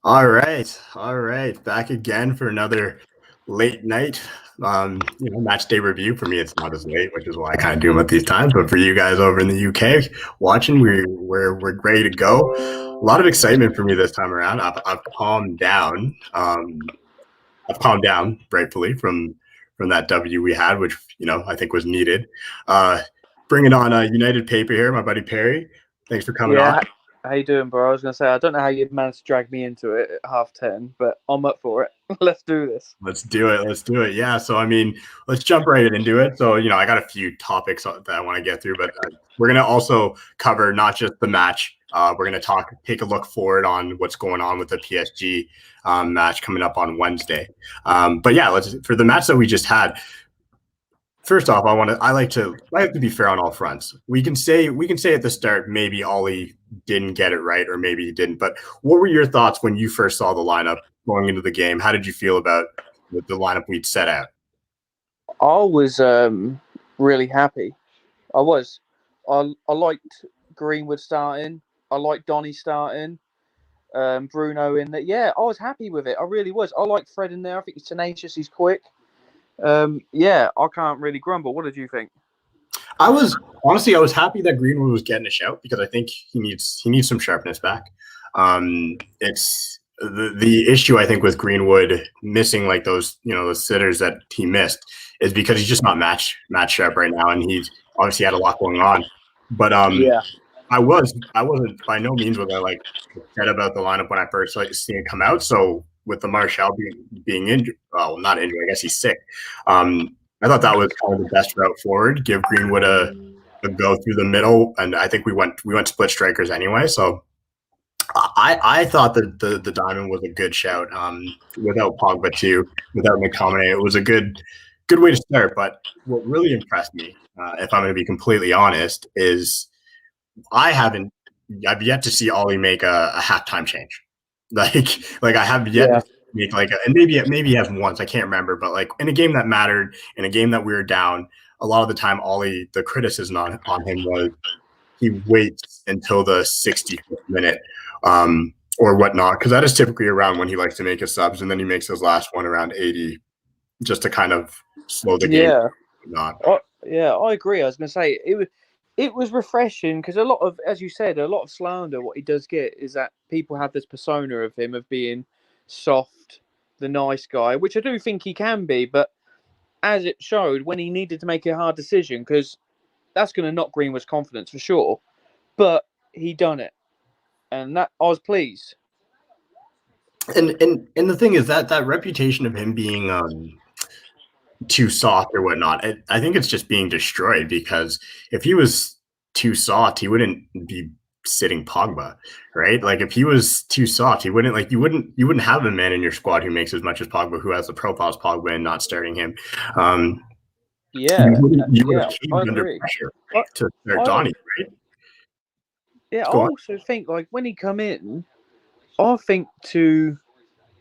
All right. Back again for another late night, match day review. For me, it's not as late, which is why I kind of do them at these times. But for you guys over in the UK watching, we're ready to go. A lot of excitement for me this time around. I've calmed down. I've calmed down, rightfully, from that W we had, which I think was needed. Uh, Bringing on United Paper here, my buddy Perry. Thanks for coming on. Yeah, how you doing, bro? I was gonna say I don't know how you managed to drag me into it at 10:30, but I'm up for it. Let's do this. Let's do it. Let's do it. Yeah. So, I mean, let's jump right into it. So, I got a few topics that I want to get through, but we're going to also cover not just the match. We're going to take a look forward on what's going on with the PSG match coming up on Wednesday. But yeah, for the match that we just had. First off, I like to be fair on all fronts. We can say at the start maybe Ollie didn't get it right or maybe he didn't. But what were your thoughts when you first saw the lineup going into the game? How did you feel about the lineup we'd set out? I was really happy. I was. I liked Greenwood starting. I liked Donny starting. Bruno in there. Yeah, I was happy with it. I really was. I like Fred in there. I think he's tenacious. He's quick. Yeah, I can't really grumble. What did you think? I was happy that Greenwood was getting a shout because I think he needs some sharpness back. It's the issue I think with Greenwood missing like those those sitters that he missed is because he's just not match sharp right now, and he's obviously had a lot going on. But Yeah. I wasn't by no means was I like upset about the lineup when I first seen it come out. So with the Martial being injured, well, not injured, I guess he's sick. I thought that was kind of the best route forward. Give Greenwood a go through the middle, and I think we went split strikers anyway. So I thought that the diamond was a good shout. Without Pogba too, without McTominay, it was a good way to start. But what really impressed me, if I'm going to be completely honest, is I've yet to see Ollie make a halftime change. Like I have yet to make and maybe he has once, I can't remember, but like in a game that mattered, in a game that we were down, a lot of the time Ollie, the criticism on him was he waits until the 65th minute or whatnot, because that is typically around when he likes to make his subs, and then he makes his last one around 80 just to kind of slow the game. Yeah, I agree. I was going to say it was refreshing because a lot of, as you said, a lot of slander. What he does get is that people have this persona of him of being soft, the nice guy, which I do think he can be. But as it showed when he needed to make a hard decision, because that's going to knock Greenwood's confidence for sure. But he done it, and that I was pleased. And the thing is that reputation of him being too soft or whatnot, I think it's just being destroyed, because if he was too soft, he wouldn't be sitting Pogba, right? Like if he was too soft, he wouldn't you wouldn't have a man in your squad who makes as much as Pogba, who has the profile as Pogba, and not starting him. You would have caved under pressure to start Donny, right? Yeah, I also think like when he come in, I think to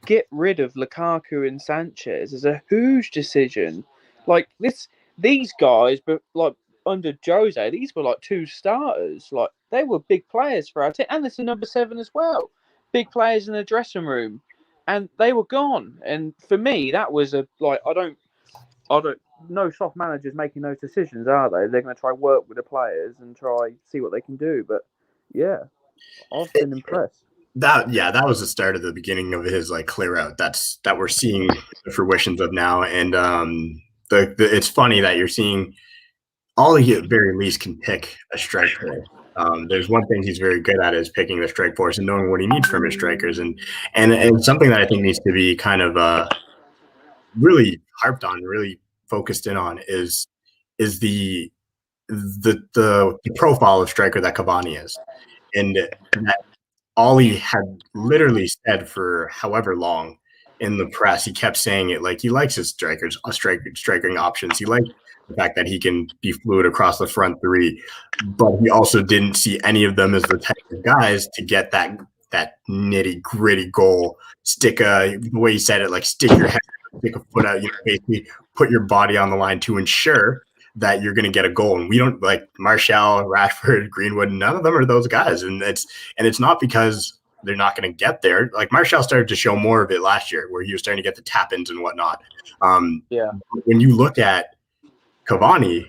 get rid of Lukaku and Sanchez is a huge decision. Like these guys, but like under Jose, these were like two starters. Like they were big players for our team, and there's a number 7 as well. Big players in the dressing room, and they were gone. And for me, that was I don't. No soft managers making those decisions, are they? They're going to try work with the players and try see what they can do. But yeah, I've been impressed. That was the start of the beginning of his like clear out. That we're seeing the fruitions of now, and it's funny that you're seeing Ollie at very least can pick a strike force. There's one thing he's very good at is picking the strike force and knowing what he needs from his strikers, and something that I think needs to be kind of really harped on, really focused in on is the profile of striker that Cavani is, and that Ollie had literally said for however long in the press, he kept saying it, like he likes his striking options. He likes the fact that he can be fluid across the front three, but he also didn't see any of them as the type of guys to get that nitty gritty goal. The way he said it, like stick your head, stick a foot out, basically put your body on the line to ensure that you're going to get a goal. And we don't, like Martial, Rashford, Greenwood, none of them are those guys. And it's not because they're not going to get there. Like Martial started to show more of it last year, where he was starting to get the tap-ins and whatnot. Yeah. When you look at Cavani,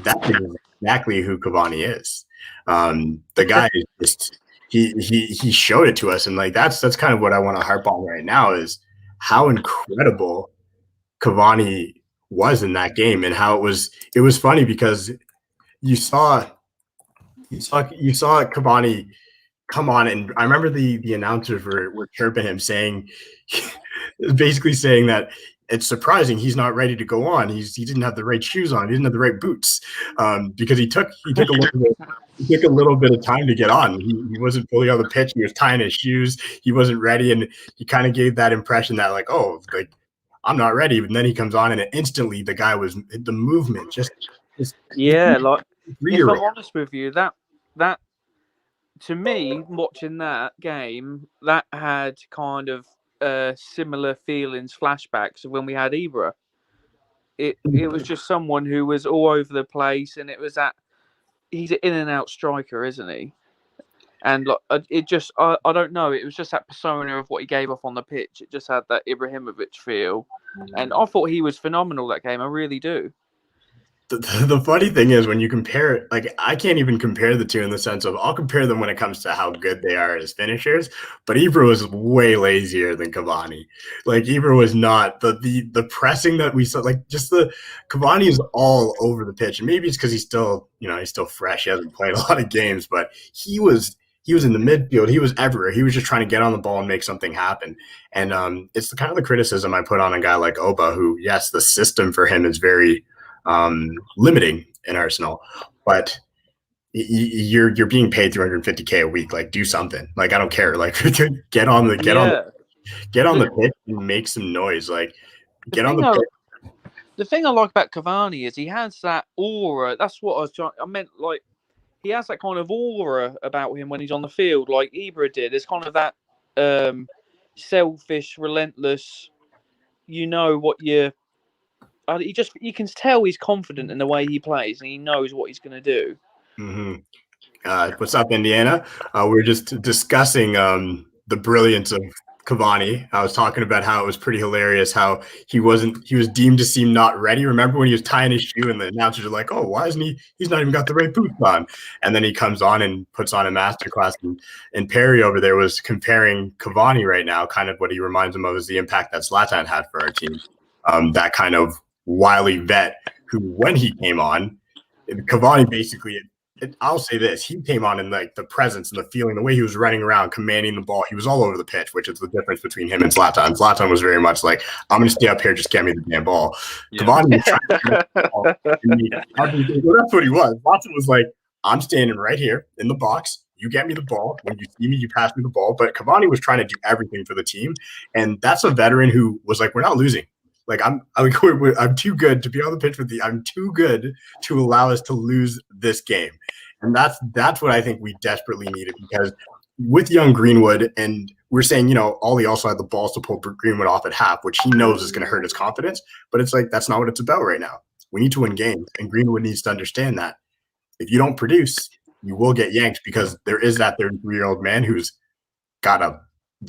that is exactly who Cavani is. The guy is just he showed it to us, and like that's kind of what I want to harp on right now is how incredible Cavani was in that game, and how it was funny because you saw Cavani come on, and I remember the announcers were chirping him, saying basically saying that it's surprising he's not ready to go on. He didn't have the right shoes on. He didn't have the right boots, because he took a little bit of time to get on. He wasn't fully on the pitch. He was tying his shoes. He wasn't ready, and he kind of gave that impression that like, oh, like I'm not ready. And then he comes on, and instantly the guy was the movement just yeah. Like if I'm honest with you, that to me, watching that game, that had kind of similar feelings, flashbacks of when we had Ibra. It was just someone who was all over the place, and it was that he's an in and out striker, isn't he? And like, it just, I don't know, it was just that persona of what he gave off on the pitch. It just had that Ibrahimovic feel, and I thought he was phenomenal that game. I really do. The funny thing is when you compare it, like I can't even compare the two in the sense of I'll compare them when it comes to how good they are as finishers, but Ibra was way lazier than Cavani. Like Ibra was not the pressing that we saw, like just the Cavani is all over the pitch, and maybe it's because he's still fresh, he hasn't played a lot of games, but he was in the midfield, he was everywhere. He was just trying to get on the ball and make something happen. And it's the kind of the criticism I put on a guy like Oba, who yes, the system for him is very limiting in Arsenal, but you're being paid 350K a week. Like do something. Like I don't care. Like get on the pitch and make some noise. Like get on the pitch. The thing I like about Cavani is he has that aura. That's what I was trying. I meant like he has that kind of aura about him when he's on the field, like Ibra did. It's kind of that selfish, relentless. You know what you. You can tell he's confident in the way he plays, and he knows what he's going to do. Mm-hmm. What's up, Indiana? We're just discussing the brilliance of Cavani. I was talking about how it was pretty hilarious how he was deemed to seem not ready. Remember when he was tying his shoe and the announcers are like, oh, why isn't he's not even got the right boots on? And then he comes on and puts on a masterclass. And Perry over there was comparing Cavani right now, kind of what he reminds him of is the impact that Zlatan had for our team. That kind of wily vet who, when he came on, Cavani basically, I'll say this, he came on in like the presence and the feeling, the way he was running around, commanding the ball. He was all over the pitch, which is the difference between him and Zlatan. Zlatan was very much like, I'm going to stay up here, just get me the damn ball. Yeah. Cavani was trying to get the ball. Well, that's what he was. Zlatan was like, I'm standing right here in the box. You get me the ball. When you see me, you pass me the ball. But Cavani was trying to do everything for the team. And that's a veteran who was like, we're not losing. Like I'm too good to be on the pitch with I'm too good to allow us to lose this game, and that's what I think we desperately needed, because with young Greenwood, and we're saying Ollie also had the balls to pull Greenwood off at half, which he knows is going to hurt his confidence, but it's like that's not what it's about right now. We need to win games, and Greenwood needs to understand that if you don't produce, you will get yanked, because there is that 33-year-old man who's got a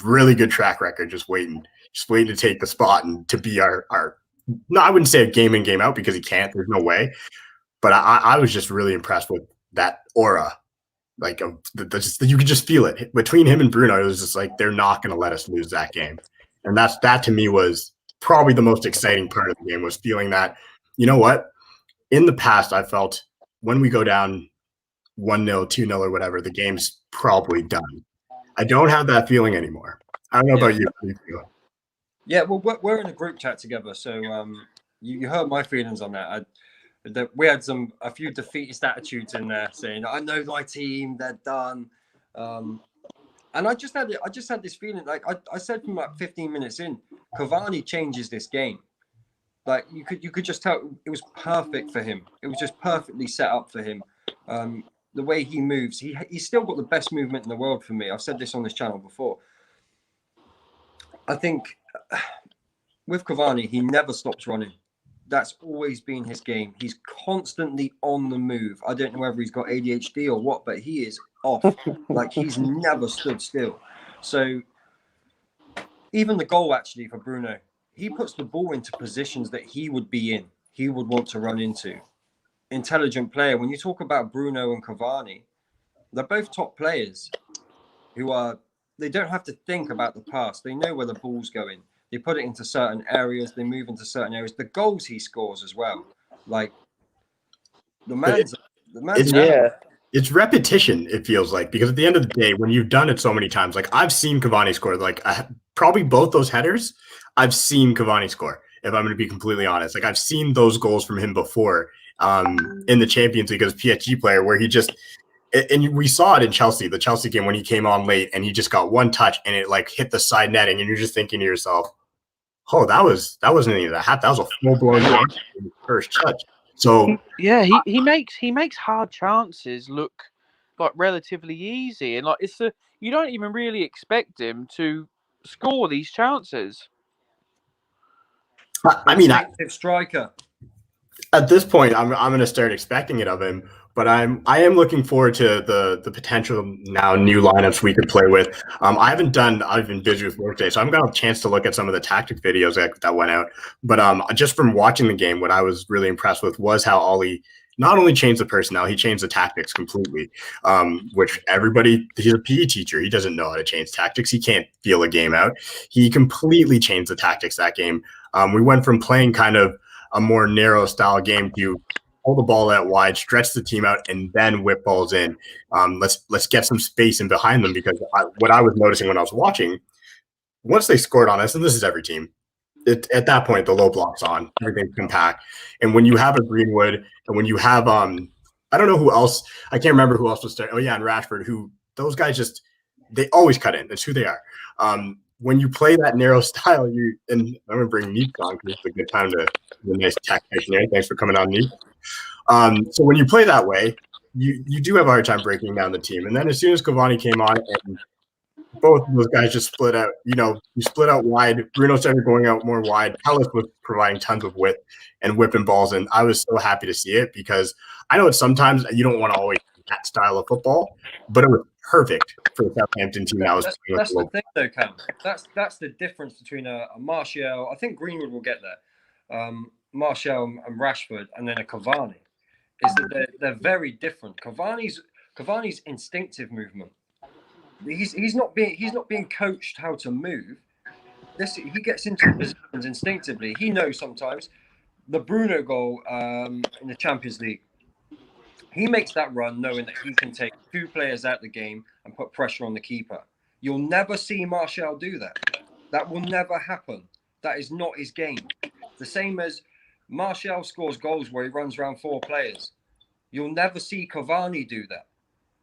really good track record, just waiting to take the spot and to be our no, I wouldn't say a game in, game out, because he can't. There's no way. But I was just really impressed with that aura. Like you could just feel it between him and Bruno. It was just like they're not going to let us lose that game, and that to me was probably the most exciting part of the game, was feeling that what in the past I felt when we go down 1-0, 2-0 or whatever, the game's probably done. I don't have that feeling anymore. I don't know about you. How do you feel? Yeah, well, we're in a group chat together, so you heard my feelings on that. We had a few defeatist attitudes in there, saying, "I know my team, they're done," and I just had this feeling. Like I said from like 15 minutes in, Cavani changes this game. Like you could just tell it was perfect for him. It was just perfectly set up for him. The way he moves, he's still got the best movement in the world for me. I've said this on this channel before. I think with Cavani, he never stops running. That's always been his game. He's constantly on the move. I don't know whether he's got ADHD or what, but he is off. Like he's never stood still. So even the goal actually for Bruno, he puts the ball into positions that he would be in, he would want to run into. Intelligent player. When you talk about Bruno and Cavani, they're both top players they don't have to think about the pass. They know where the ball's going. They put it into certain areas. They move into certain areas. The goals he scores as well. Like the man's it's repetition, it feels like, because at the end of the day, when you've done it so many times, like I've seen Cavani score, like probably both those headers, I've seen Cavani score, if I'm going to be completely honest. Like I've seen those goals from him before in the Champions League as PSG player, where he just, and we saw it in Chelsea, the Chelsea game when he came on late and he just got one touch and it like hit the side netting and you're just thinking to yourself, oh, that wasn't any of that. That was a full-blown first touch. So yeah, he makes hard chances look like relatively easy, and like you don't even really expect him to score these chances. I mean, striker. At this point, I'm going to start expecting it of him. But I am looking forward to the potential now new lineups we could play with. I've been busy with work day, so I haven't got a chance to look at some of the tactic videos that went out. But just from watching the game, what I was really impressed with was how Ollie not only changed the personnel, he changed the tactics completely. Which he's a PE teacher. He doesn't know how to change tactics. He can't feel a game out. He completely changed the tactics that game. We went from playing kind of a more narrow style game to pull the ball out wide, stretch the team out, and then whip balls in. Let's get some space in behind them, because what I was noticing when I was watching, once they scored on us, and this is every team, at that point the low block's on, everything's compact. And when you have a Greenwood, and when you have I don't know who else, I can't remember who else was there. Oh yeah, and Rashford, who those guys they always cut in. That's who they are. When you play that narrow style, and I'm going to bring Neat on because it's a good time to the nice tactician here. Thanks for coming on, Neat. So when you play that way, you do have a hard time breaking down the team. And then as soon as Cavani came on and both of those guys just split out, you split out wide. Bruno started going out more wide. Hellas was providing tons of width and whipping balls. And I was so happy to see it, because I know sometimes you don't want to always do that style of football, but it was perfect for the Southampton team. That's the thing, though, Cam. That's the difference between a Martial. I think Greenwood will get there. Martial and Rashford, and then a Cavani, is that they're very different. Cavani's instinctive movement. He's not being coached how to move. He gets into positions instinctively. He knows sometimes. The Bruno goal in the Champions League, he makes that run knowing that he can take two players out of the game and put pressure on the keeper. You'll never see Martial do that. That will never happen. That is not his game. The same as Martial scores goals where he runs around four players. You'll never see Cavani do that.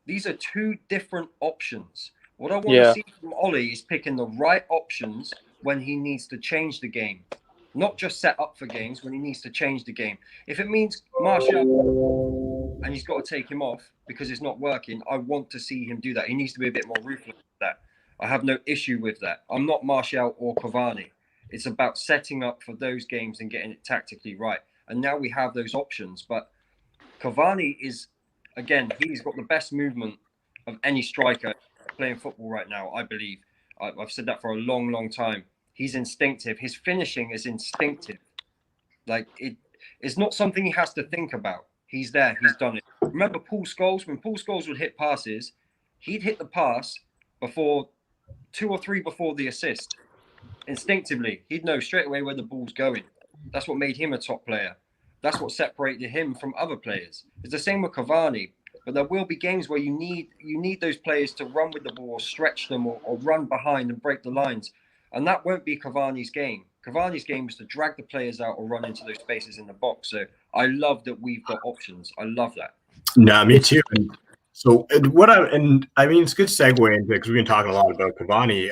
These are two different options. What I want to see from Ollie is picking the right options when he needs to change the game. Not just set up for games, when he needs to change the game. If it means Martial and he's got to take him off because it's not working, I want to see him do that. He needs to be a bit more ruthless with that. I have no issue with that. I'm not Martial or Cavani. It's about setting up for those games and getting it tactically right. And now we have those options. But Cavani is, again, he's got the best movement of any striker playing football right now, I believe. I've said that for a long, long time. He's instinctive. His finishing is instinctive. Like, it's not something he has to think about. He's there. He's done it. Remember Paul Scholes? When Paul Scholes would hit passes, he'd hit the pass before 2 or 3 before the assist. Instinctively, he'd know straight away where the ball's going. That's what made him a top player. That's what separated him from other players. It's the same with Cavani, but there will be games where you need those players to run with the ball, or stretch them, or run behind and break the lines. And that won't be Cavani's game. Cavani's game is to drag the players out or run into those spaces in the box. So I love that we've got options. I love that. No, me too. So I mean, it's a good segue into, because we've been talking a lot about Cavani,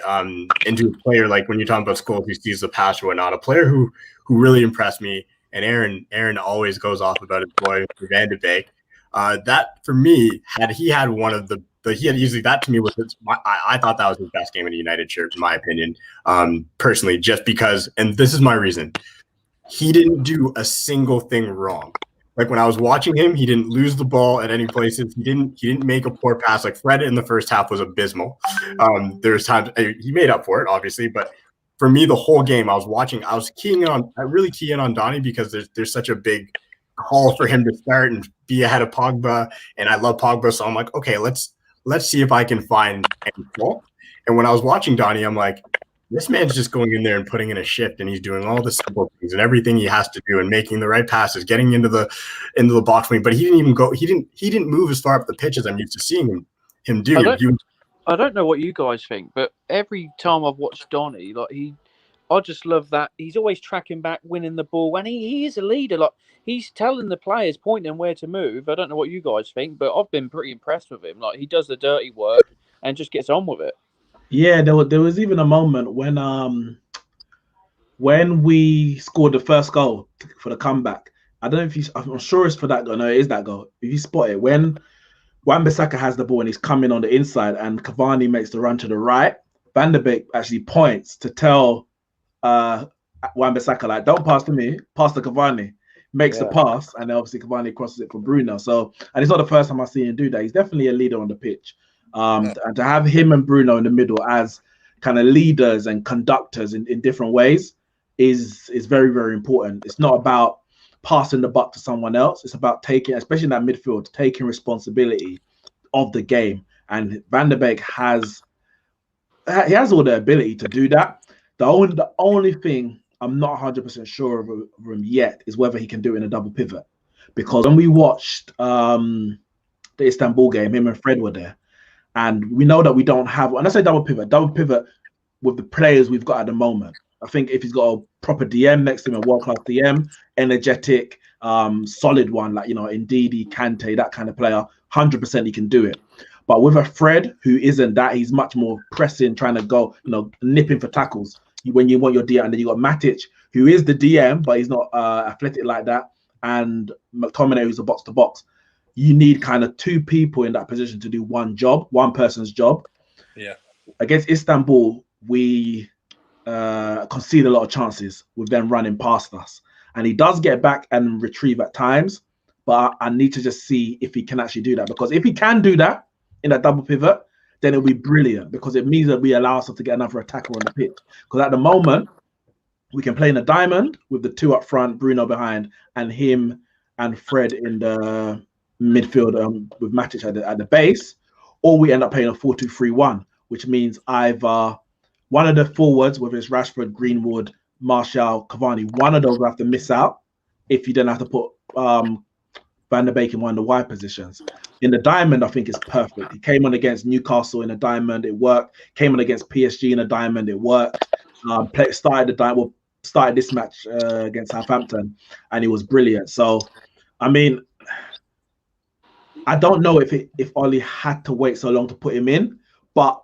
into a player like when you're talking about Scholes who sees the pass or whatnot, a player who really impressed me, and Aaron always goes off about his boy Van de Beek. That for me, he had one of he had easily, that to me was I thought that was his best game in a United shirt, in my opinion, personally, just because, and this is my reason, he didn't do a single thing wrong. Like when I was watching him, he didn't lose the ball at any places. He didn't make a poor pass. Like Fred in the first half was abysmal. There's times he made up for it, obviously, but for me, the whole game I was watching, I really key in on Donny because there's such a big call for him to start and be ahead of Pogba, and I love Pogba, so I'm like, okay, let's see if I can find any fault. And when I was watching Donny, I'm like, this man's just going in there and putting in a shift, and he's doing all the simple things and everything he has to do, and making the right passes, getting into the box. But he didn't even go. He didn't move as far up the pitch as I'm used to seeing him do. I don't know what you guys think, but every time I've watched Donny, I just love that he's always tracking back, winning the ball, and he is a leader. Like he's telling the players, pointing them where to move. I don't know what you guys think, but I've been pretty impressed with him. Like he does the dirty work and just gets on with it. Yeah, there was even a moment when we scored the first goal for the comeback. I don't know if I'm sure it's for that goal. No, it is that goal. If you spot it, when Wan-Bissaka has the ball and he's coming on the inside and Cavani makes the run to the right, Van der Beek actually points to tell Wan-Bissaka, like, don't pass to me, pass to Cavani. Makes the pass, and then obviously Cavani crosses it for Bruno. So, and it's not the first time I've seen him do that. He's definitely a leader on the pitch. And to have him and Bruno in the middle as kind of leaders and conductors in different ways is very, very important. It's not about passing the buck to someone else. It's about taking, especially in that midfield, taking responsibility of the game. And Van der Beek has all the ability to do that. The only thing I'm not 100% sure of him yet is whether he can do it in a double pivot. Because when we watched the Istanbul game, him and Fred were there. And we know that we don't have, when I say double pivot with the players we've got at the moment. I think if he's got a proper DM next to him, a world-class DM, energetic, solid one, like, Ndidi, Kante, that kind of player, 100% he can do it. But with a Fred who isn't that, he's much more pressing, trying to go, nipping for tackles. When you want your DM, and then you got Matic, who is the DM, but he's not athletic like that, and McTominay, who's a box-to-box. You need kind of two people in that position to do one person's job. Yeah. Against Istanbul, we concede a lot of chances with them running past us. And he does get back and retrieve at times, but I need to just see if he can actually do that. Because if he can do that in that double pivot, then it'll be brilliant, because it means that we allow ourselves to get another attacker on the pitch. Because at the moment, we can play in a diamond with the two up front, Bruno behind, and him and Fred in the midfield with Matic at the base, or we end up playing a 4-2-3-1, which means either one of the forwards, whether it's Rashford, Greenwood, Martial, Cavani, one of those will have to miss out if you then have to put Van der Beek in one of the wide positions. In the diamond, I think it's perfect. He came on against Newcastle in a diamond, it worked. Came on against PSG in a diamond, it worked. Started this match against Southampton, and it was brilliant. So, I mean, I don't know if Ollie had to wait so long to put him in, but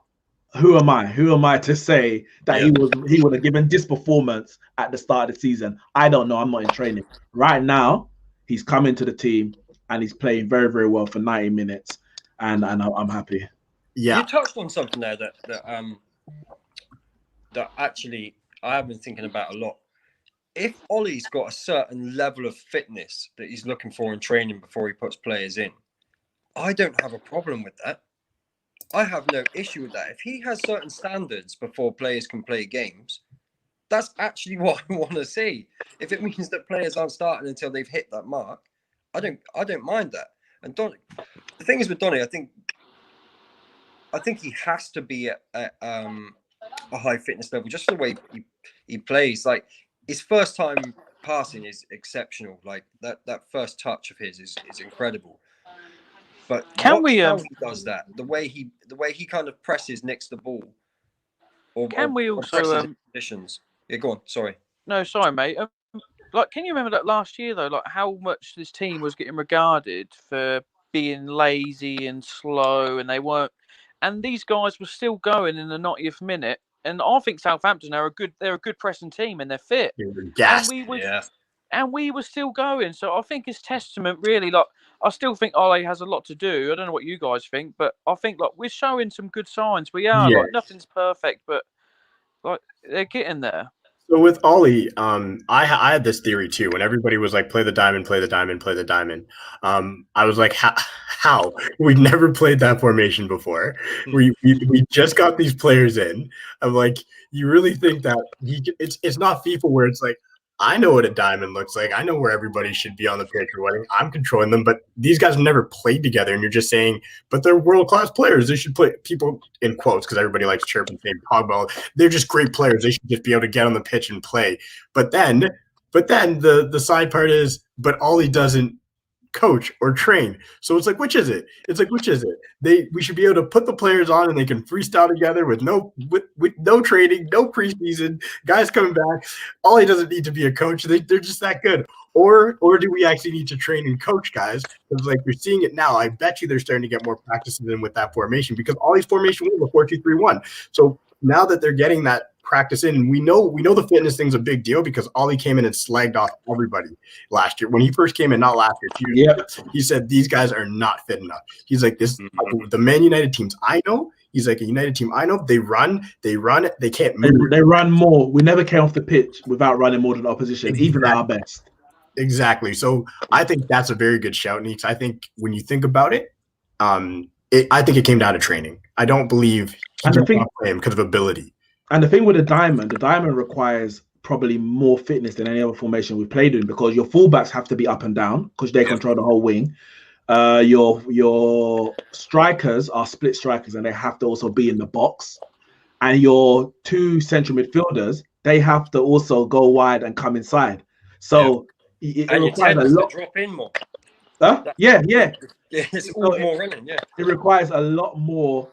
who am I? Who am I to say that he would have given this performance at the start of the season? I don't know. I'm not in training. Right now, he's come into the team and he's playing very, very well for 90 minutes, and I'm happy. Yeah. You touched on something there that actually I have been thinking about a lot. If Ollie's got a certain level of fitness that he's looking for in training before he puts players in, I don't have a problem with that. I have no issue with that. If he has certain standards before players can play games, that's actually what I want to see. If it means that players aren't starting until they've hit that mark, I don't mind that. And the thing is with Donny, I think he has to be at a high fitness level just for the way he plays. Like, his first time passing is exceptional. Like that first touch of his is incredible. But how he does that, the way he kind of presses next to the ball, or we also positions? Yeah, go on. Sorry. No, sorry, mate. Can you remember that last year though? Like how much this team was getting regarded for being lazy and slow, and they weren't. And these guys were still going in the 90th minute. And I think Southampton are a good pressing team, and they're fit. And we were still going. So I think it's testament, really. Like, I still think Ole has a lot to do. I don't know what you guys think, but I think we're showing some good signs. We are. Nothing's perfect, but they're getting there. So with Ollie, I had this theory too. When everybody was like, "Play the diamond, play the diamond, play the diamond," I was like, "How? We've never played that formation before. We just got these players in." I'm like, "You really think that it's not FIFA where it's like." I know what a diamond looks like. I know where everybody should be on the pitch or what. I'm controlling them, but these guys have never played together, and you're just saying, but they're world-class players. They should play. People in quotes because everybody likes chirping saying Pogba. They're just great players. They should just be able to get on the pitch and play. But then the side part is, but Ollie doesn't coach or train. So it's like, which is it? It's like, which is it? We should be able to put the players on and they can freestyle together with no training, no preseason, guys coming back. Ollie doesn't need to be a coach. They're just that good. Or do we actually need to train and coach guys? Because like you're seeing it now. I bet you they're starting to get more practices in with that formation because Ollie's formation was a 4-2-3-1. So now that they're getting that practice in, we know the fitness thing's a big deal because Ollie came in and slagged off everybody last year when he first came in, not last year. 2 years ago. He said these guys are not fit enough. He's like the Man United teams I know. He's like a United team I know. They run. They can't move. They run more. We never came off the pitch without running more than the opposition, even at our best. Exactly. So I think that's a very good shout, Neeks. I think when you think about it, I think it came down to training. I don't believe he didn't play him because of ability. And the thing with the diamond requires probably more fitness than any other formation we've played in because your fullbacks have to be up and down because they control the whole wing. Your strikers are split strikers and they have to also be in the box. And your two central midfielders, they have to also go wide and come inside. So it requires a lot. Drop in more. Yeah. It's all more running. Yeah, it requires a lot more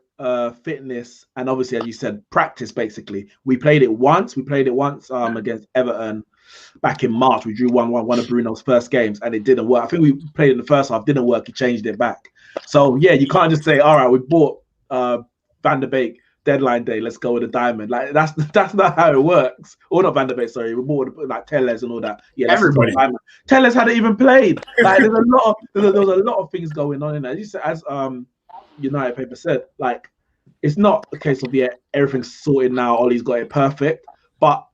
fitness and obviously, as you said, practice. Basically, we played it once against Everton back in March. We drew 1-1, one of Bruno's first games, and it didn't work. I think we played in the first half, didn't work. He changed it back. So yeah, you can't just say, all right, we bought Van der Beek deadline day, let's go with a diamond. Like that's not how it works. Or not Van der Beek, sorry, we bought like Tellez and all that. Yeah, everybody. Tellez hadn't even played. Like there was a lot of things going on in there. As United paper said, like it's not a case of everything's sorted now. Ollie's got it perfect, but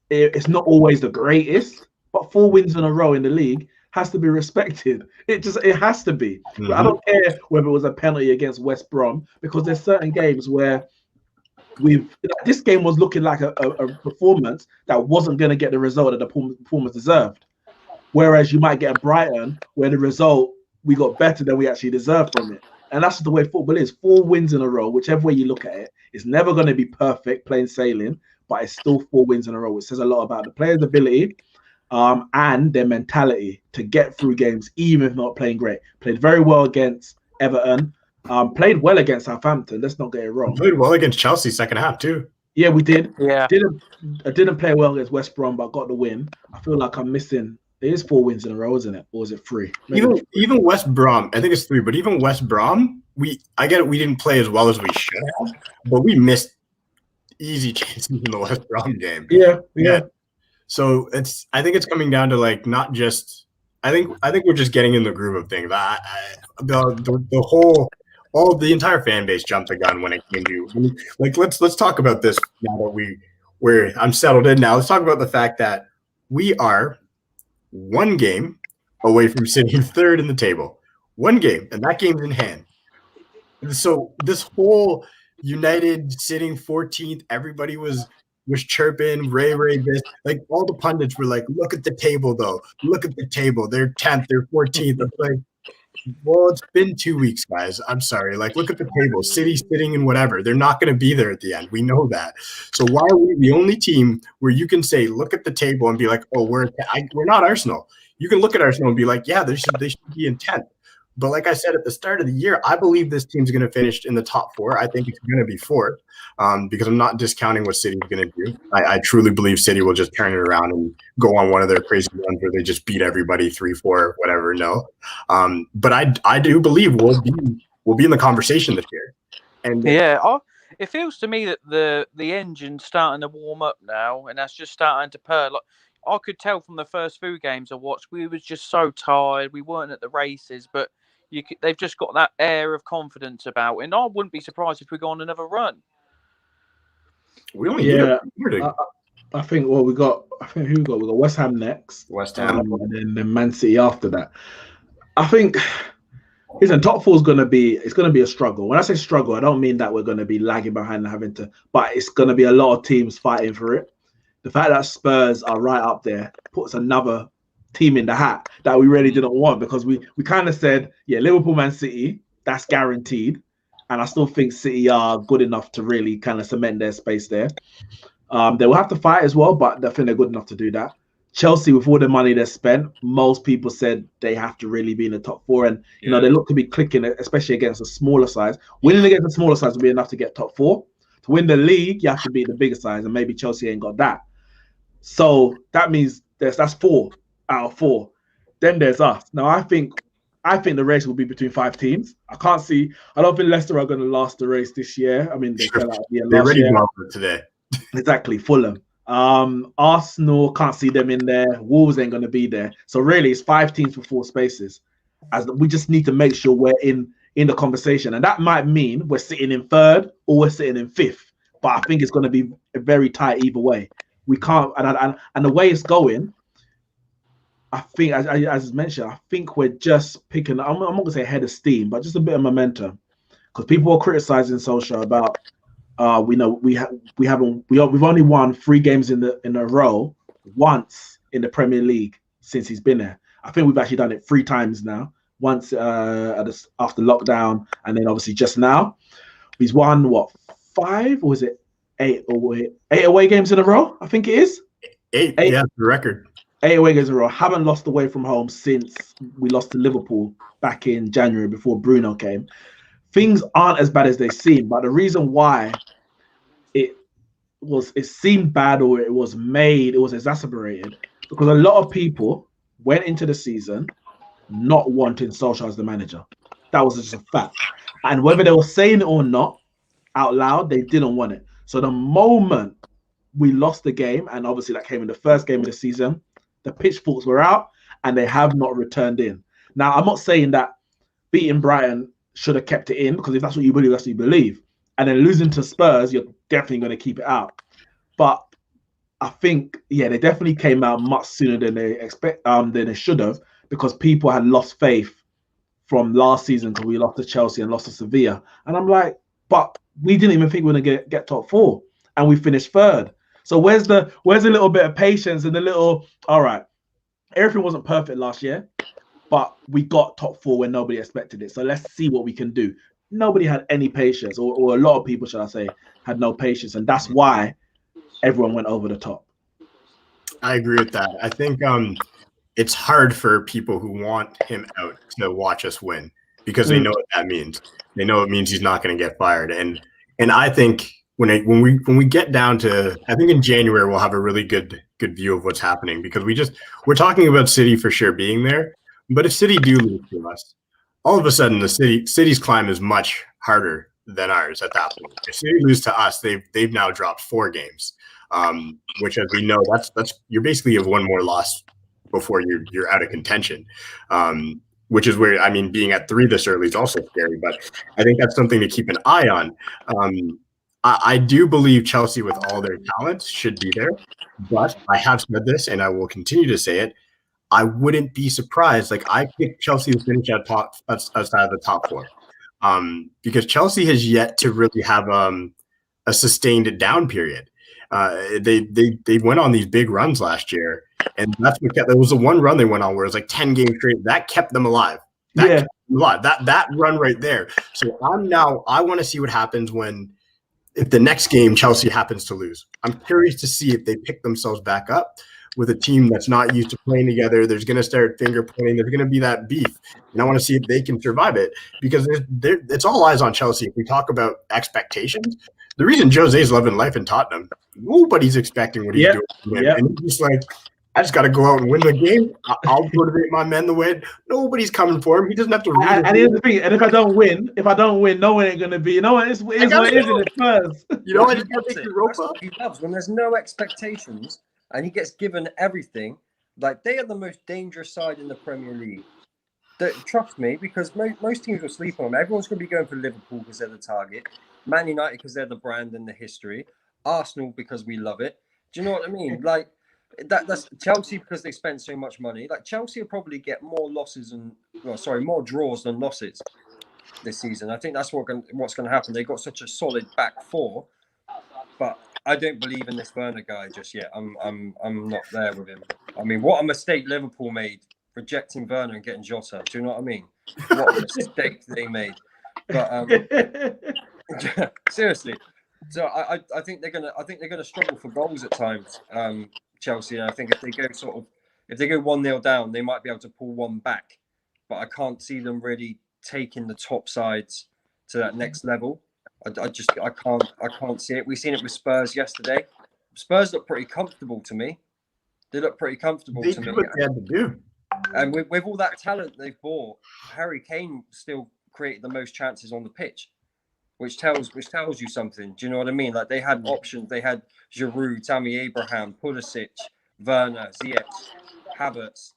it's not always the greatest. But 4 wins in a row in the league has to be respected. It has to be. Mm-hmm. I don't care whether it was a penalty against West Brom because there's certain games where this game was looking like a performance that wasn't going to get the result that the performance deserved. Whereas you might get a Brighton where the result we got better than we actually deserved from it. And that's the way football is. 4 wins in a row, whichever way you look at it, it's never going to be perfect, plain sailing, but it's still 4 wins in a row. It says a lot about the players' ability and their mentality to get through games, even if not playing great. Played very well against Everton. Played well against Southampton. Let's not get it wrong. Played well against Chelsea second half too. Yeah, we did. Yeah. Didn't play well against West Brom, but got the win. I feel like I'm missing. It is 4 wins in a row, isn't it? Or is it 3? Even West Brom, I think it's 3. But even West Brom, I get it. We didn't play as well as we should have, but we missed easy chances in the West Brom game. Yeah. So I think it's coming down to like not just. I think we're just getting in the groove of things. The entire fan base jumped the gun when it came to like let's talk about this now that I'm settled in now. Let's talk about the fact that we are 1 game away from sitting 3rd in the table. 1 game, and that game's in hand. And so this whole United sitting 14th, everybody was chirping, Ray, this, like all the pundits were like, look at the table though. Look at the table. They're 10th, they're 14th. It's like, well, it's been 2 weeks, guys. I'm sorry. Like, look at the table. City sitting in whatever. They're not going to be there at the end. We know that. So why are we the only team where you can say, look at the table and be like, oh, we're not Arsenal. You can look at Arsenal and be like, yeah, they should be in 10th. But like I said at the start of the year, I believe this team's going to finish in the top 4. I think it's going to be 4th because I'm not discounting what City's going to do. I truly believe City will just turn it around and go on one of their crazy runs where they just beat everybody 3-4, whatever. No, but I do believe we'll be in the conversation this year. And it feels to me that the engine's starting to warm up now, and that's just starting to purr. Like I could tell from the first few games I watched, we was just so tired. We weren't at the races, but they've just got that air of confidence about it. And I wouldn't be surprised if we go on another run. We only I think well, we got. I think who we got? We got West Ham next. West Ham. And then Man City after that. I think. Listen, top four is it's gonna be a struggle. When I say struggle, I don't mean that we're gonna be lagging behind and having to, but it's gonna be a lot of teams fighting for it. The fact that Spurs are right up there puts another team in the hat that we really didn't want, because we kind of said, yeah, Liverpool, Man City, that's guaranteed. And I still think City are good enough to really kind of cement their space there. They will have to fight as well, but I think they're good enough to do that. Chelsea, with all the money they spent, most people said they have to really be in the top four. And, you know, they look to be clicking, especially against a smaller size. Winning against a smaller size will be enough to get top four. To win the league, you have to beat the bigger size, and maybe Chelsea ain't got that. So that means that's 4 out of 4. Then there's us. Now, I think the race will be between 5 teams. I don't think Leicester are going to last the race this year. I mean, they fell out the last year. Today. Exactly, Fulham. Arsenal, can't see them in there. Wolves ain't going to be there. So really, it's 5 teams for 4 spaces. As we just need to make sure we're in the conversation, and that might mean we're sitting in 3rd or we're sitting in 5th. But I think it's going to be very tight either way. We can't, and the way it's going, I think, as mentioned, I think we're just picking. I'm not going to say head of steam, but just a bit of momentum, because people are criticizing Solskjaer about. We've only won 3 games in a row once in the Premier League since he's been there. I think we've actually done it 3 times now. Once after lockdown, and then obviously just now. He's won 5 or is it 8 away games in a row? I think it is 8. Yeah, the record. 8 away games in a row. Haven't lost away from home since we lost to Liverpool back in January before Bruno came. Things aren't as bad as they seem, but the reason why it seemed bad, or it was exacerbated, because a lot of people went into the season not wanting Solskjaer as the manager. That was just a fact. And whether they were saying it or not out loud, they didn't want it. So the moment we lost the game, and obviously that came in the first game of the season, the pitchforks were out and they have not returned in. Now, I'm not saying that beating Brighton should have kept it in, because if that's what you believe, that's what you believe. And then losing to Spurs, you're definitely going to keep it out. But I think, they definitely came out much sooner than they should have, because people had lost faith from last season, because we lost to Chelsea and lost to Sevilla. And I'm like, but we didn't even think we were going to get top 4, and we finished 3rd. So where's the little bit of patience and the little, all right, everything wasn't perfect last year, but we got top 4 when nobody expected it. So let's see what we can do. Nobody had any patience, or a lot of people, should I say, had no patience. And that's why everyone went over the top. I agree with that. I think it's hard for people who want him out to watch us win, because they know what that means. They know it means he's not going to get fired. And I think when we get down to, I think in January, we'll have a really good view of what's happening, because we're talking about City for sure being there. But if City do lose to us, all of a sudden the City's climb is much harder than ours at that point. If City lose to us, they've now dropped 4 games, which, as we know, that's you basically have 1 more loss before you're out of contention. Which is where, I mean, being at 3 this early is also scary, but I think that's something to keep an eye on. I do believe Chelsea, with all their talents, should be there, but I have said this, and I will continue to say it. I wouldn't be surprised. Like, I picked Chelsea to finish outside of the top 4, because Chelsea has yet to really have a sustained down period. They went on these big runs last year, and that's what there was the one run they went on where it was like 10 games straight. That kept them alive. Kept them alive. That run right there. So I want to see what happens if the next game Chelsea happens to lose. I'm curious to see if they pick themselves back up with a team that's not used to playing together. There's going to start finger pointing. There's going to be that beef. And I want to see if they can survive it, because it's all eyes on Chelsea. If we talk about expectations, the reason Jose's loving life in Tottenham, nobody's expecting what he's doing. Yeah. And he's just like, I just got to go out and win the game. I'll motivate my men the way. Nobody's coming for him. He doesn't have to. And here's the thing. And if I don't win, no one ain't going to be. You know what? It's what it is in it first. You know what? That's what he loves, when there's no expectations and he gets given everything. Like, they are the most dangerous side in the Premier League. Trust me, because most teams will sleep on them. Everyone's going to be going for Liverpool because they're the target. Man United because they're the brand and the history. Arsenal because we love it. Do you know what I mean? Like that's Chelsea because they spent so much money. Like Chelsea will probably get more more draws than losses this season. I think that's what's going to happen. They got such a solid back four, but I don't believe in this Werner guy just yet. I'm not there with him. I mean, what a mistake Liverpool made rejecting Werner and getting Jota. Do you know what I mean? What a mistake they made. But seriously, so I think they're gonna struggle for goals at times. Chelsea, and I think if they go 1-0 down, they might be able to pull one back. But I can't see them really taking the top sides to that next level. I can't see it. We've seen it with Spurs yesterday. Spurs look pretty comfortable to me. They look pretty comfortable to me. What they had to do. And with all that talent they've bought, Harry Kane still created the most chances on the pitch, which tells you something. Do you know what I mean? Like they had options. They had Giroud, Tammy Abraham, Pulisic, Werner, Ziyech, Havertz.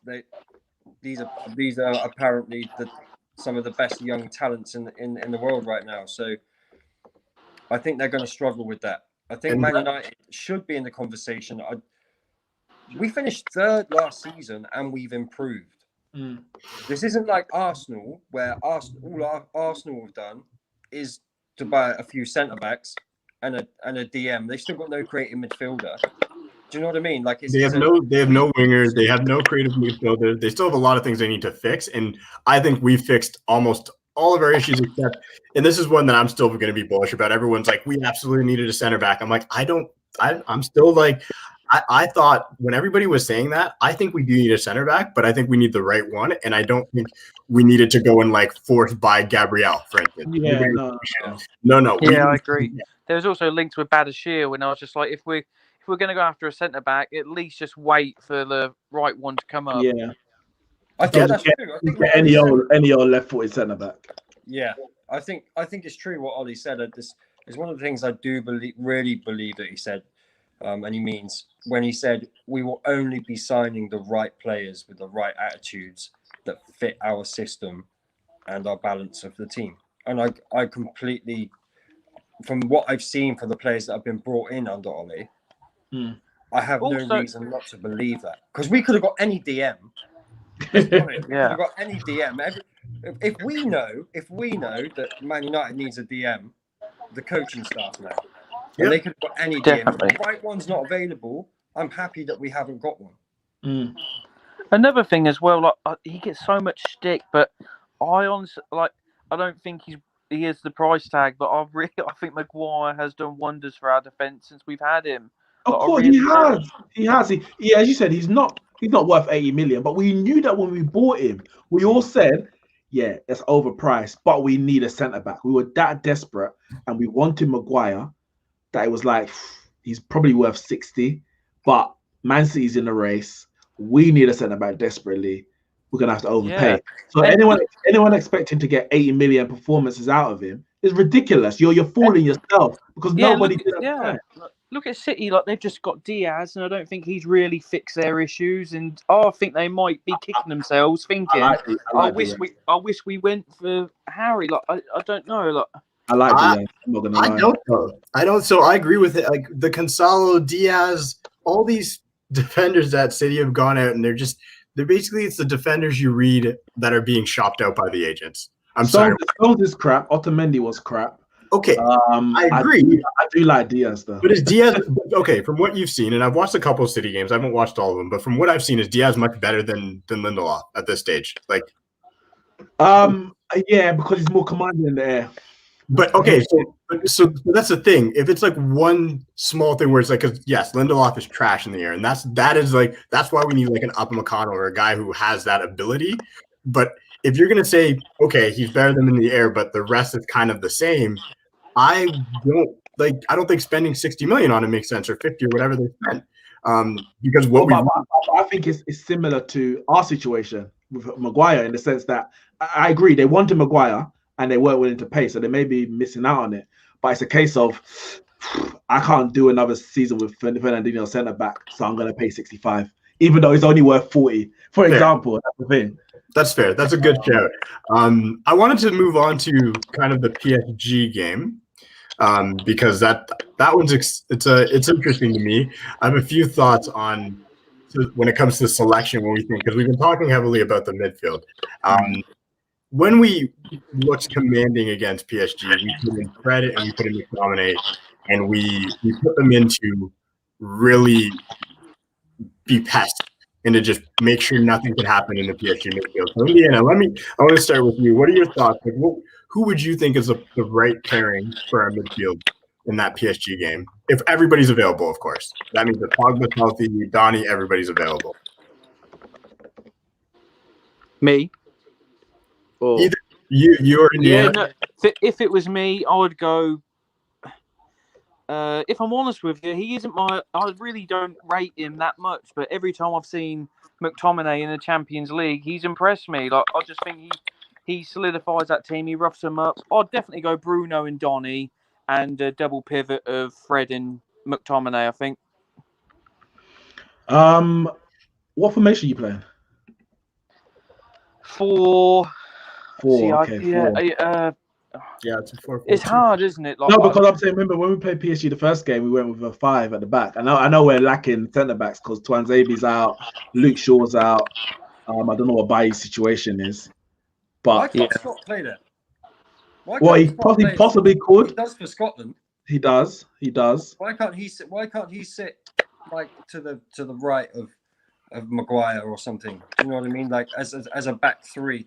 These are apparently some of the best young talents in the world right now. So I think they're going to struggle with that. I think Man United should be in the conversation. We finished third last season and we've improved. This isn't like Arsenal, where all Arsenal have done is to buy a few centre backs and a DM. They've still got no creative midfielder. Do you know what I mean? Like they have no wingers. They have no creative midfielder. They still have a lot of things they need to fix. And I think we fixed almost all of our issues except, and this is one that I'm still going to be bullish about. Everyone's like, we absolutely needed a center back. I'm like, I'm still like, I thought when everybody was saying that, I think we do need a center back, but I think we need the right one. And I don't think we needed to go and like forced by Gabriel, for instance. Yeah, no. Yeah, I agree. There's also links with Badashir when I was just like, if we're going to go after a centre back, at least just wait for the right one to come up. Yeah, I think that's true. I think any old left-footed centre back. Yeah, I think it's true what Ollie said. This is one of the things I do really believe that he said, and he means when he said we will only be signing the right players with the right attitudes that fit our system and our balance of the team. And I completely, from what I've seen from the players that have been brought in under Ollie, I have no reason not to believe that, because we could have got any DM. We could have got any DM. If we know that Man United needs a DM, the coaching staff now, and they could have got any DM. If the right one's not available, I'm happy that we haven't got one. Another thing as well, like he gets so much stick, but I honestly I don't think he is the price tag, but I think Maguire has done wonders for our defence since we've had him. Of course, he has. He, as you said, he's not worth 80 million. But we knew that when we bought him, we all said, yeah, it's overpriced, but we need a centre back. We were that desperate, and we wanted Maguire that it was like he's probably worth 60, but Man City's in the race. We need a centre back desperately. We're gonna have to overpay. Yeah. So anyone expecting to get 80 million performances out of him is ridiculous. You're fooling yourself, because nobody did. Look at City, like they've just got Diaz, and I don't think he's really fixed their issues. And I think they might be kicking themselves, thinking, I wish we went for Harry. Like I don't know. Like I like Diaz. I'm not gonna lie. I don't. So I agree with it. Like the Gonzalo, Diaz, all these defenders that City have gone out, and they're basically it's the defenders you read that are being shopped out by the agents. I'm sorry. Stones is crap. Otamendi was crap. Okay, I agree. I do like Diaz though. But is Diaz okay? From what you've seen, and I've watched a couple of City games. I haven't watched all of them, but from what I've seen, is Diaz much better than Lindelof at this stage? Like, yeah, because he's more commanding in the air. But okay, so that's the thing. If it's like one small thing where it's like, because yes, Lindelof is trash in the air, and that's why we need like an Upamecano or a guy who has that ability. But if you're gonna say, okay, he's better than in the air, but the rest is kind of the same, I don't think spending 60 million on it makes sense, or 50 or whatever they spent. Because I think it's similar to our situation with Maguire in the sense that I agree they wanted Maguire and they weren't willing to pay, so they may be missing out on it. But it's a case of I can't do another season with Fernandinho centre back, so I'm going to pay 65, even though it's only worth 40. For example, that's the thing. That's fair. That's a good shout. I wanted to move on to kind of the PSG game. because that one's it's interesting to me. I have a few thoughts on when it comes to selection when we think, because we've been talking heavily about the midfield. When we looked commanding against PSG, we put in Fred and we put in McTominay, and we put them into really be pests and to just make sure nothing could happen in the PSG midfield. So Indiana, I want to start with you. What are your thoughts? Like, who would you think is the right pairing for our midfield in that PSG game? If everybody's available, of course. That means that Pogba's healthy, Donny, everybody's available. Me? Or either you or Indiana. Yeah, no, if it was me, I would go. If I'm honest with you, he isn't my. I really don't rate him that much, but every time I've seen McTominay in the Champions League, he's impressed me. Like, I just think he solidifies that team. He roughs them up. I'd definitely go Bruno and Donny, and a double pivot of Fred and McTominay, I think. What formation are you playing? Four. Okay. It's a 4-4-2. It's hard, isn't it? Like, no, because I'm saying, remember when we played PSG the first game, we went with a 5 at the back. I know we're lacking centre backs because Twanzebe's out, Luke Shaw's out. I don't know what Bailly's situation is, but why can't Scott play there? He possibly could. He does for Scotland. He does. Why can't he sit like to the right of Maguire or something? You know what I mean? Like as a back three.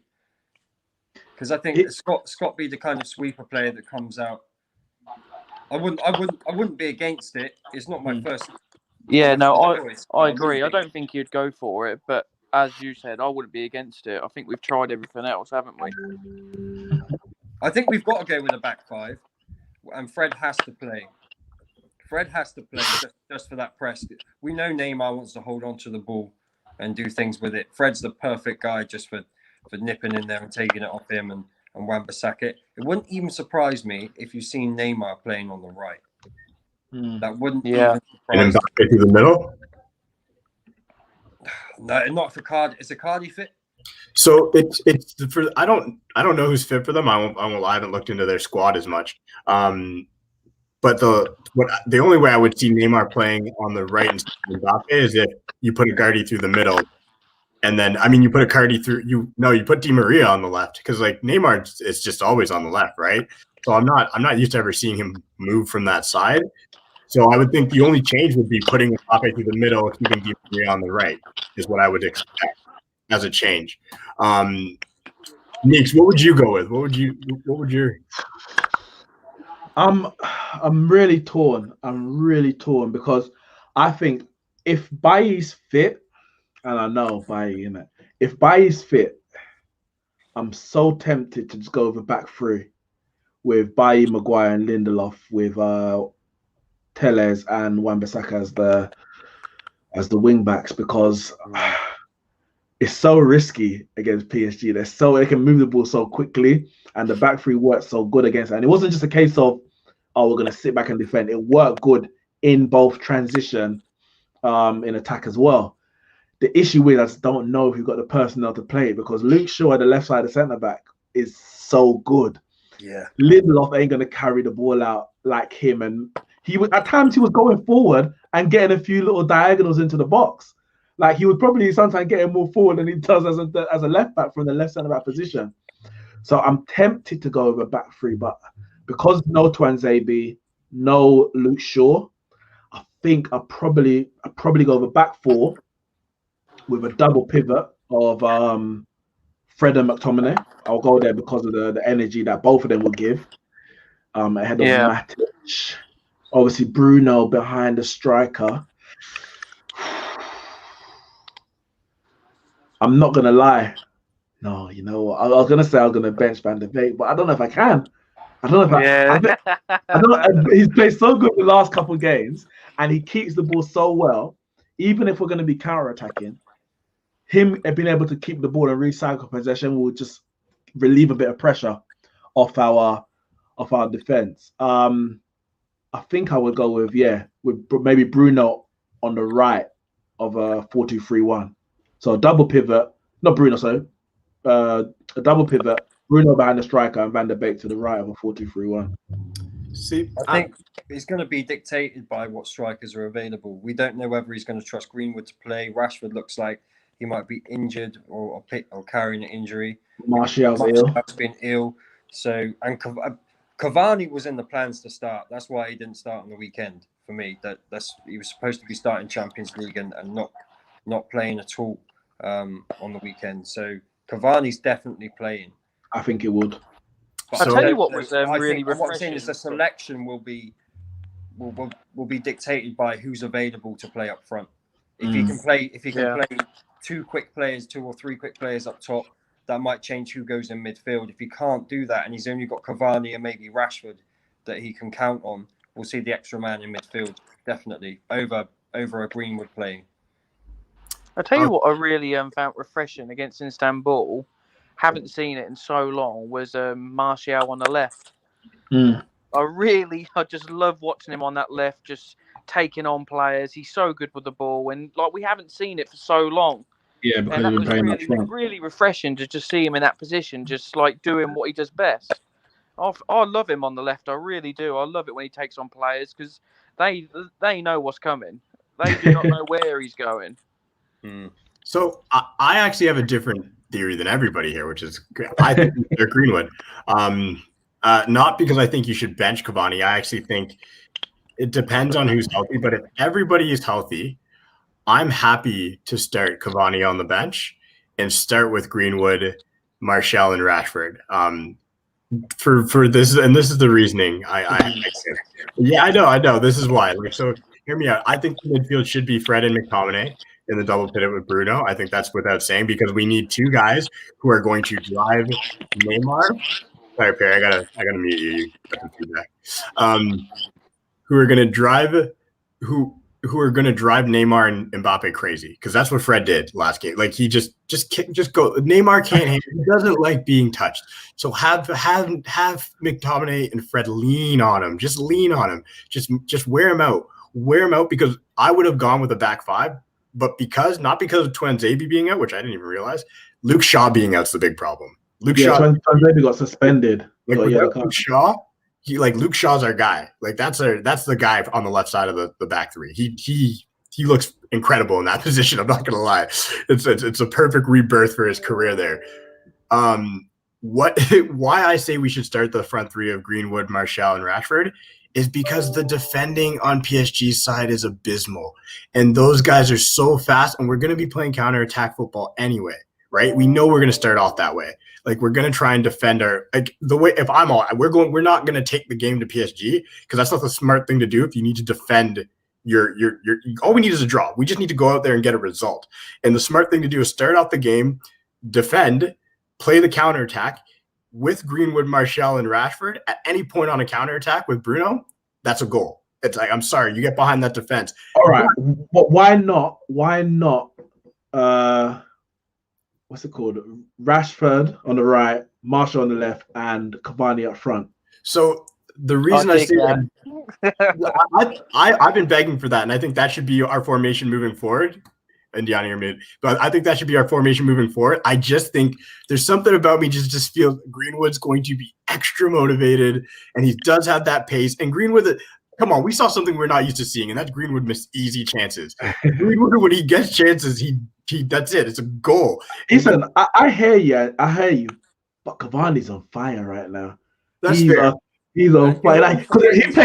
Because I think Scott be the kind of sweeper player that comes out. I wouldn't be against it. It's not my first. Yeah, no, choice. I agree. I don't think you'd go for it, but as you said, I wouldn't be against it. I think we've tried everything else, haven't we? I think we've got to go with a back 5, and Fred has to play. Fred has to play just for that press. We know Neymar wants to hold on to the ball and do things with it. Fred's the perfect guy just for nipping in there and taking it off him and Wan-Bissaka. It wouldn't even surprise me if you seen Neymar playing on the right. That wouldn't even surprise me. Through the middle? No, not for Cardi. Is Cardi fit? So it's for I don't know who's fit for them. I haven't looked into their squad as much. But the only way I would see Neymar playing on the right instead of Mbappe is if you put a Gardy through the middle. And then, you put a Cardi through. You put Di Maria on the left because like Neymar is just always on the left, right? So I'm not used to ever seeing him move from that side. So I would think the only change would be putting Mbappe through the middle, keeping Di Maria on the right, is what I would expect as a change. Neeks, what would you go with? What would your? I'm really torn. Because I think if Bailly's fit. And I know Bailly, if Bailly's fit, I'm so tempted to just go over back 3 with Bailly, Maguire, and Lindelof with Telles and Wan-Bissaka as the wing backs because it's so risky against PSG. They can move the ball so quickly, and the back 3 worked so good against it. And it wasn't just a case of we're gonna sit back and defend. It worked good in both transition, in attack as well. The issue is I just don't know if you've got the personnel to play it because Luke Shaw at the left side of centre back is so good. Yeah, Lindelof ain't gonna carry the ball out like him, and at times he was going forward and getting a few little diagonals into the box. Like he was probably sometimes getting more forward than he does as a left back from the left centre back position. So I'm tempted to go over back 3, but because no Twanzebe, no Luke Shaw, I think I'll probably go over back 4. With a double pivot of Fred and McTominay. I'll go there because of the energy that both of them will give. Ahead of Matic. Obviously, Bruno behind the striker. I'm not going to lie. No, you know what? I was going to say I'm going to bench Van de Beek, but I don't know if I can. I don't know if I don't know. He's played so good the last couple of games, and he keeps the ball so well. Even if we're going to be counter-attacking, him being able to keep the ball and recycle possession will just relieve a bit of pressure off our defense. I think I would go with maybe Bruno on the right of a 4-2-3-1. So a double pivot, not Bruno, sorry, a double pivot, Bruno behind the striker and Van de Beek to the right of a 4-2-3-1. See, I think it's going to be dictated by what strikers are available. We don't know whether he's going to trust Greenwood to play. Rashford looks like he might be injured or carrying an injury. Martial's been ill. So, and Cavani was in the plans to start. That's why he didn't start on the weekend for me. He was supposed to be starting Champions League and not playing at all on the weekend. So Cavani's definitely playing. I think it would. I'll tell you what was really refreshing. What I'm saying is the selection will be dictated by who's available to play up front. If he can play 2 or 3 quick players up top, that might change who goes in midfield. If he can't do that and he's only got Cavani and maybe Rashford that he can count on, we'll see the extra man in midfield definitely over a Greenwood playing. I'll tell you what I really found refreshing against Istanbul, haven't seen it in so long, was Martial on the left. I just love watching him on that left, just taking on players. He's so good with the ball, and like we haven't seen it for so long. Yeah, because and that was really refreshing to just see him in that position, just like doing what he does best. I love him on the left. I really do. I love it when he takes on players because they know what's coming. They do not know where he's going. So I actually have a different theory than everybody here, which is I think they're Greenwood. Not because I think you should bench Cavani. I actually think it depends on who's healthy. But if everybody is healthy, I'm happy to start Cavani on the bench and start with Greenwood, Martial, and Rashford. For this, and this is the reasoning. I know. This is why. So hear me out. I think the midfield should be Fred and McTominay in the double pivot with Bruno. I think that's without saying because we need 2 guys who are going to drive Neymar. Sorry, Perry, I gotta mute you. You got the feedback. Who are gonna drive Neymar and Mbappe crazy because that's what Fred did last game. Like he just go. Neymar can't handle. He doesn't like being touched. So have McTominay and Fred lean on him. Just lean on him. Just wear him out. Wear him out because I would have gone with a back 5, but not because of Twanzebe being out, which I didn't even realize. Luke Shaw being out's the big problem. Shaw Twanzebe got suspended. Like Luke Shaw. Luke Shaw's our guy. Like that's the guy on the left side of the back 3. He looks incredible in that position. I'm not gonna lie. It's a perfect rebirth for his career there. Why I say we should start the front 3 of Greenwood, Martial, and Rashford is because the defending on PSG's side is abysmal, and those guys are so fast. And we're gonna be playing counterattack football anyway, right? We know we're gonna start off that way. Like we're gonna try and defend the way. If I'm all, we're not gonna take the game to PSG because that's not the smart thing to do. If you need to defend your all we need is a draw. We just need to go out there and get a result. And the smart thing to do is start out the game, defend, play the counterattack with Greenwood, Martial, and Rashford. At any point on a counterattack with Bruno, that's a goal. It's like I'm sorry, you get behind that defense. All right, but why not? What's it called? Rashford on the right, Martial on the left, and Cavani up front. So the reason I say that, I've been begging for that, and I think that should be our formation moving forward. Indiana, you're mid, but I think that should be our formation moving forward. I just think there's something about me just feel Greenwood's going to be extra motivated, and he does have that pace. And Greenwood, come on, we saw something we're not used to seeing, and that's Greenwood miss easy chances. Greenwood, when he gets chances, he that's it. It's a goal. Listen, I hear you, but Cavani's on fire right now. That's fair. He's on fire. Like,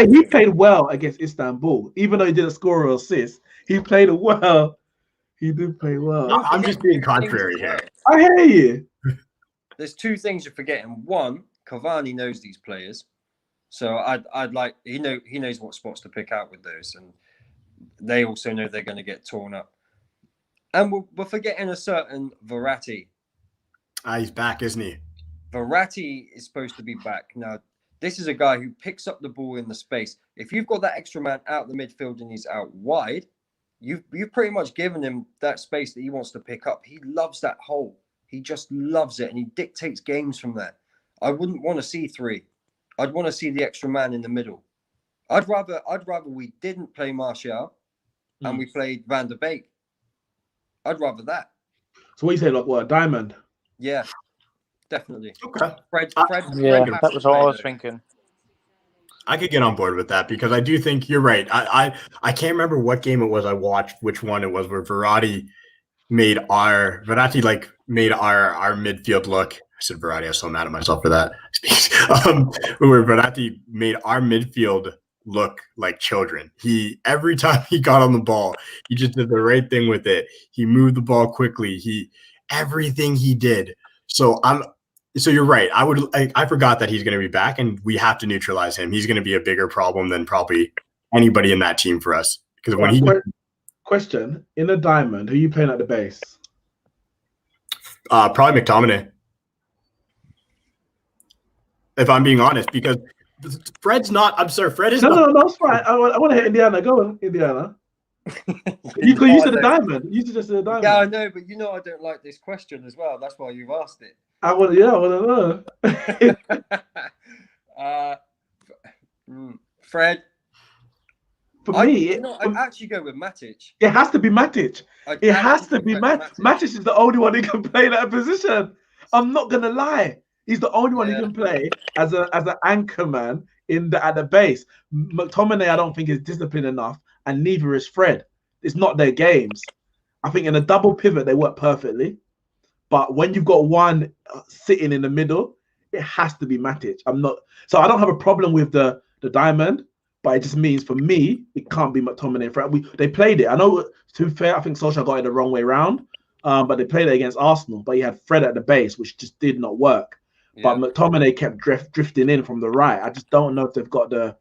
he played well against Istanbul, even though he didn't score or assist. He played well. He did play well. I'm just being contrary here. I hear you. There's 2 things you're forgetting. One, Cavani knows these players, so I'd like he knows what spots to pick out with those, and they also know they're going to get torn up. And we're forgetting a certain Verratti. He's back, isn't he? Verratti is supposed to be back. Now, this is a guy who picks up the ball in the space. If you've got that extra man out the midfield and he's out wide, you've pretty much given him that space that he wants to pick up. He loves that hole. He just loves it, and he dictates games from there. I wouldn't want to see 3. I'd want to see the extra man in the middle. I'd rather we didn't play Martial and we played Van der Beek. I'd rather that. So what you say, like what, a diamond? Yeah, definitely. Okay. Fred that was what I was thinking. I could get on board with that because I do think you're right. I can't remember what game it was I watched, which one it was, where Verratti made our midfield look. I said Verratti. I'm so mad at myself for that. Where Verratti made our midfield look like children. Every time he got on the ball, he just did the right thing with it. He moved the ball quickly. Everything he did. So you're right. I forgot that he's going to be back, and we have to neutralize him. He's going to be a bigger problem than probably anybody in that team for us. Because Question, in a diamond, who are you playing at the base? Probably McTominay. If I'm being honest, because Fred's not. I'm sorry, Fred is. No, it's fine. I want to hit Indiana. Go on, Indiana. You said the diamond. You just said the diamond. Yeah, I know, but I don't like this question as well. That's why you've asked it. I want to know. Fred. For me, I'd actually go with Matic. It has to be Matic. It has to be Matic. Matic is the only one who can play that position. I'm not gonna lie. He's the only one who can play as an anchor man at the base. McTominay, I don't think is disciplined enough, and neither is Fred. It's not their games. I think in a double pivot they work perfectly, but when you've got one sitting in the middle, it has to be Matic. So I don't have a problem with the diamond. But it just means for me, it can't be McTominay. They played it. I know, to be fair, I think Solskjaer got it the wrong way round. But they played it against Arsenal. But he had Fred at the base, which just did not work. Yeah. But McTominay kept drifting in from the right. I just don't know if they've got the.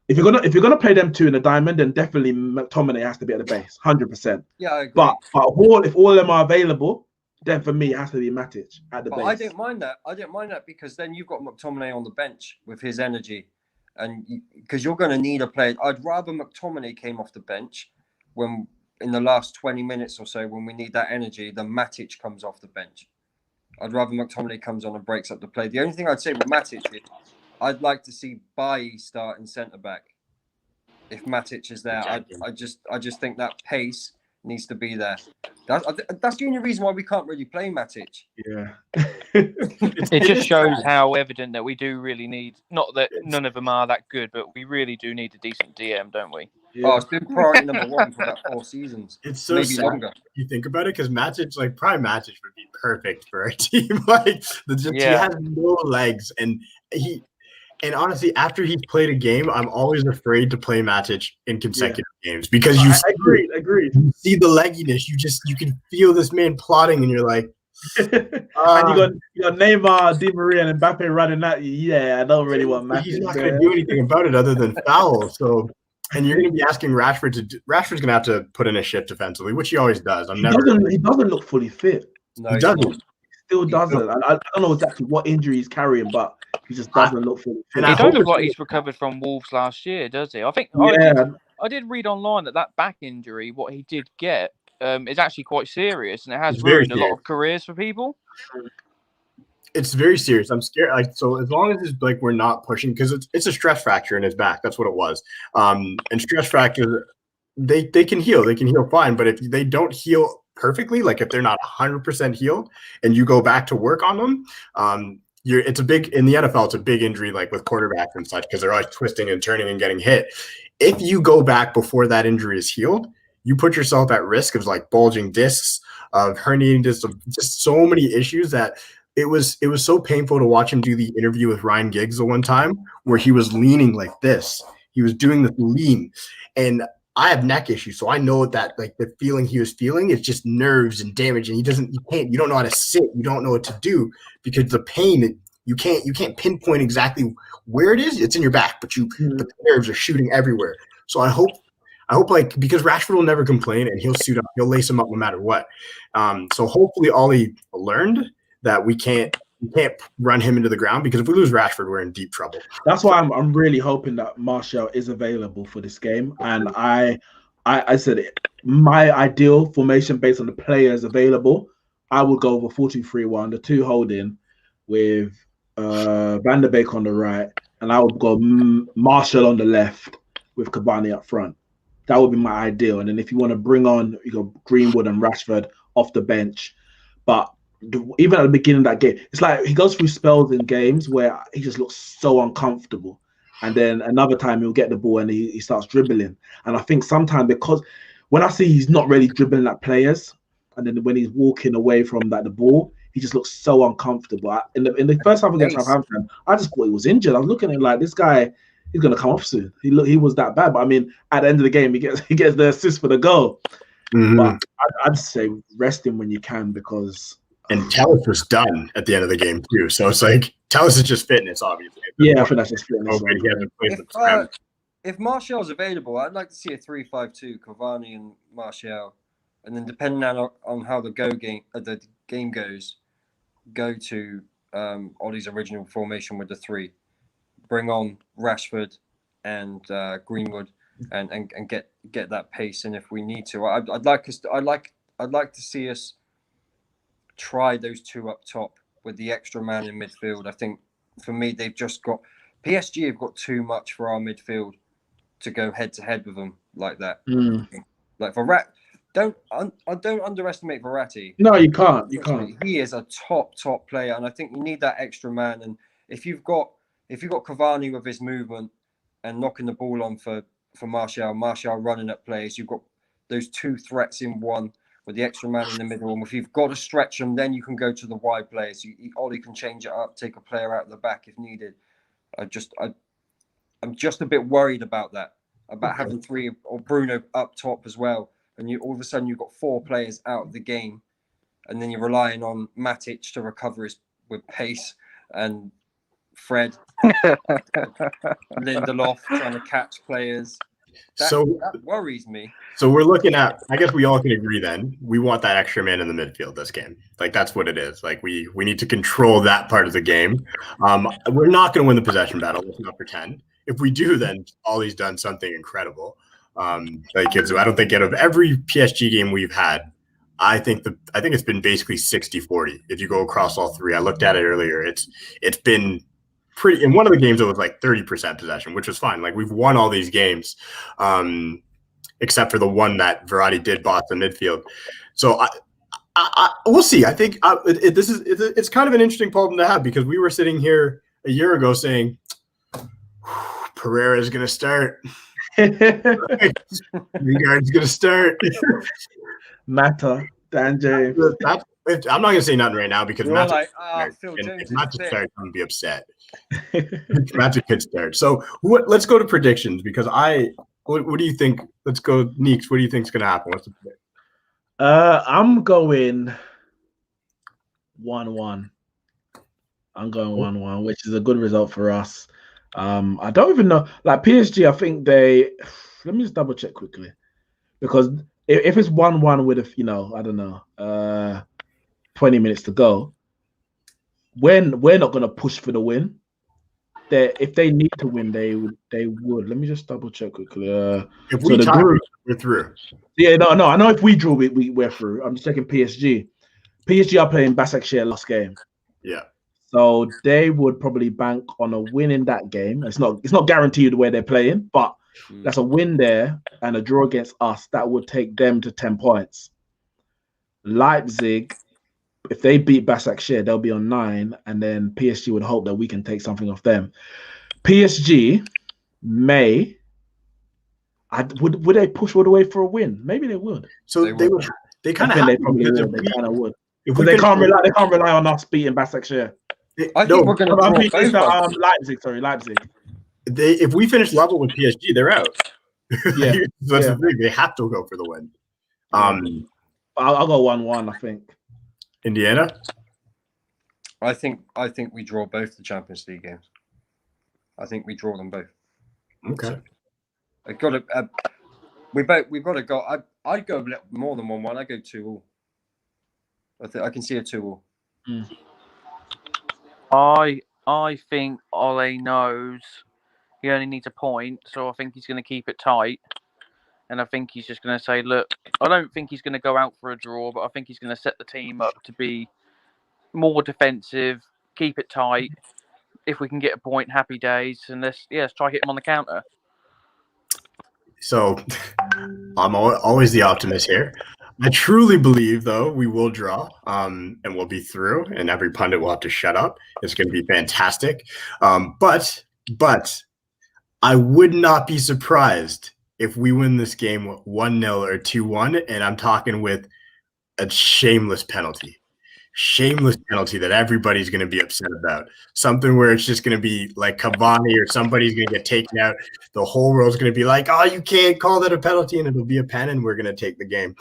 If you're gonna play them two in a diamond, then definitely McTominay has to be at the base, 100%. Yeah, I agree. But if all of them are available, then for me it has to be Matic at the base. I don't mind that. Because then you've got McTominay on the bench with his energy. And because you're going to need a player, I'd rather McTominay came off the bench when in the last 20 minutes or so when we need that energy than Matic comes off the bench. I'd rather McTominay comes on and breaks up the play. The only thing I'd say with Matic is I'd like to see Bailly start in centre back if Matic is there. Exactly. I just think that pace needs to be there. That's the only reason why we can't really play Matic. Yeah. It just shows how evident that we do really need, not that none of them are that good, but we really do need a decent DM, don't we? Yeah. Oh, it's been priority number one for about 4 seasons. It's so maybe sad longer. If you think about it, because Matic, prime Matic would be perfect for our team. He has no legs, and honestly, after he's played a game, I'm always afraid to play Matic in consecutive games because agreed. You see the legginess. You can feel this man plotting, and you're like, and you got Neymar, Di Maria, and Mbappe running at you. Yeah, I don't really want Matic. He's not going to do anything about it other than foul. So, and you're going to be asking Rashford to. Rashford's going to have to put in a shift defensively, which he always does. He doesn't look fully fit. No, he doesn't. Still doesn't. I don't know exactly what injury he's carrying, but he just doesn't look fully fit. He don't look like he's recovered from Wolves last year, does he? I think I did read online that back injury, what he did get, is actually quite serious, and it has ruined a lot of careers for people. It's very serious. I'm scared. So as long as we're not pushing, because it's a stress fracture in his back. That's what it was. And stress fractures, they can heal. They can heal fine, but if they don't heal perfectly, if they're not 100% healed and you go back to work on them, it's a big, in the NFL, it's a big injury, with quarterbacks and such, because they're always twisting and turning and getting hit. If you go back before that injury is healed, you put yourself at risk of bulging discs, of herniating discs, of just so many issues that it was so painful to watch him do the interview with Ryan Giggs the one time where he was leaning like this. He was doing the lean, and I have neck issues, so I know that the feeling he was feeling is just nerves and damage, and you don't know how to sit, you don't know what to do because the pain, you can't pinpoint exactly where it is. It's in your back, but the nerves are shooting everywhere. So I hope because Rashford will never complain and he'll suit up, he'll lace him up no matter what. So hopefully Ollie learned that we can't run him into the ground, because if we lose Rashford, we're in deep trouble. That's why I'm really hoping that Martial is available for this game. And I said it, my ideal formation based on the players available, I would go over 4-2-3-1, the two holding with Van der Beek on the right, and I would go Martial on the left with Cavani up front. That would be my ideal. And then if you want to bring on, you go Greenwood and Rashford off the bench. But even at the beginning of that game, it's like he goes through spells in games where he just looks so uncomfortable. and then another time he'll get the ball and he starts dribbling. And I think sometimes because when I see he's not really dribbling at players, and then when he's walking away from the ball, he just looks so uncomfortable. In the first half against Southampton, I just thought he was injured. I was looking at him like, this guy, he's gonna come off soon. He was that bad. But I mean, at the end of the game, he gets the assist for the goal. Mm-hmm. But I'd say rest him when you can, because. And Tellus was done at the end of the game too. So it's like Tellus is just fitness, obviously. Yeah, I think that's just fitness. If Martial's available, I'd like to see a 3-5-2, Cavani and Martial, and then depending on how the game goes, go to Ollie's original formation with the 3. Bring on Rashford and Greenwood, and get that pace in if we need to. I'd like to see us try those 2 up top with the extra man in midfield. I think for me, they've just got PSG have got too much for our midfield to go head to head with them like that. Like Verratti, don't underestimate Verratti. No, you can't. You can't. He is a top player, and I think you need that extra man. And if you've got Cavani with his movement and knocking the ball on for Martial running at plays, you've got those 2 threats in one with the extra man in the middle. And if you've got to stretch them, then you can go to the wide players. Ollie can change it up, take a player out of the back if needed. I'm just a bit worried about that, about having 3 or Bruno up top as well. And all of a sudden you've got 4 players out of the game, and then you're relying on Matic to recover with pace, and Fred, Lindelof trying to catch players. That worries me. So we're looking at, I guess we all can agree then, we want that extra man in the midfield this game. Like, that's what it is. Like, we need to control that part of the game. We're not going to win the possession battle. Let's not pretend. If we do, then Ollie's done something incredible. I don't think out of every PSG game we've had, I think it's been basically 60-40. If you go across all 3, I looked at it earlier. It's been pretty. In one of the games, it was like 30% possession, which was fine. Like, we've won all these games, except for the one that Verratti did boss the midfield. So we'll see. I think it's kind of an interesting problem to have, because we were sitting here a year ago saying Pereira is going to start. Lingard's going to start. Mata, Dan James. I'm not going to say nothing right now, because Phil Jones Magic starts, I'm going to be upset. Magic could start. So let's go to predictions, because what do you think? Let's go, Neeks. What do you think is going to happen? What's the prediction? I'm going 1-1. I'm going 1-1, which is a good result for us. I don't even know. Like, PSG, I think let me just double check quickly, because if it's 1-1 with I don't know, 20 minutes to go, we're not going to push for the win. If they need to win, they would. Let me just double check quickly. If we tie, we're through. Yeah, no. I know if we draw, we're through. I'm just checking PSG. PSG are playing Başakşehir last game. Yeah. So they would probably bank on a win in that game. It's not guaranteed where they're playing, but that's a win there, and a draw against us that would take them to 10 points. Leipzig, if they beat Başakşehir, they'll be on 9, and then PSG would hope that we can take something off them. PSG may. Would they push all the way for a win? Maybe they would. So they would. They kind of. They probably would. They kind of would. Because they can't rely on us beating Başakşehir. I think we're going to draw Leipzig. If we finish level with PSG, they're out. Yeah, that's the thing. They have to go for the win. I'll go 1-1. I think. Indiana. I think we draw both the Champions League games. I think we draw them both. Okay. I got to. We've got to go. I'd go more than 1-1. I go 2-2. I can see a 2-2. I think Ole knows he only needs a point, so I think he's going to keep it tight. And I think he's just going to say, look, I don't think he's going to go out for a draw, but I think he's going to set the team up to be more defensive, keep it tight. If we can get a point, happy days, and let's try hit him on the counter. So I'm always the optimist here. I truly believe, though, we will draw, and we'll be through, and every pundit will have to shut up. It's going to be fantastic. But I would not be surprised if we win this game 1-0 or 2-1, and I'm talking with a shameless penalty. Shameless penalty that everybody's going to be upset about. Something where it's just going to be like Cavani or somebody's going to get taken out. The whole world's going to be like, "Oh, you can't call that a penalty," and it'll be a pen, and we're going to take the game.